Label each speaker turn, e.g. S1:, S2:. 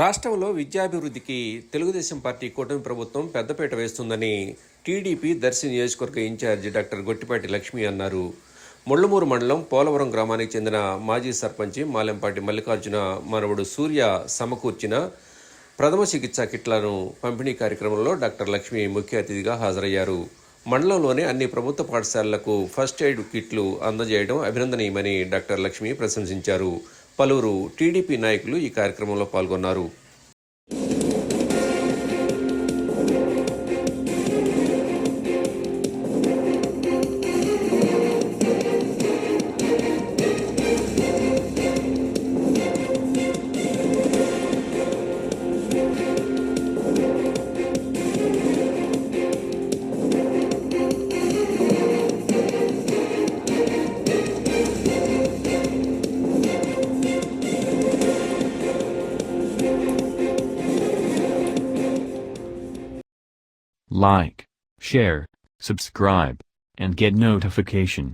S1: రాష్ట్రంలో విద్యాభివృద్ధికి తెలుగుదేశం పార్టీ కూటమి ప్రభుత్వం పెద్దపీట వేస్తుందని టీడీపీ దర్శి నియోజకవర్గ ఇన్ఛార్జి డాక్టర్ గొట్టిపాటి లక్ష్మి అన్నారు. ముళ్లమూరు మండలం పోలవరం గ్రామానికి చెందిన మాజీ సర్పంచి మాలెంపాటి మల్లికార్జున మనవడు సూర్య సమకూర్చిన ప్రథమ చికిత్సా కిట్లను పంపిణీ కార్యక్రమంలో డాక్టర్ లక్ష్మి ముఖ్య అతిథిగా హాజరయ్యారు. మండలంలోని అన్ని ప్రభుత్వ పాఠశాలలకు ఫస్ట్ ఎయిడ్ కిట్లు అందజేయడం అభినందనీయమని డాక్టర్ లక్ష్మి ప్రశంసించారు. పలువురు టీడీపీ నాయకులు ఈ కార్యక్రమంలో పాల్గొన్నారు.
S2: Like, share, subscribe, and get notification.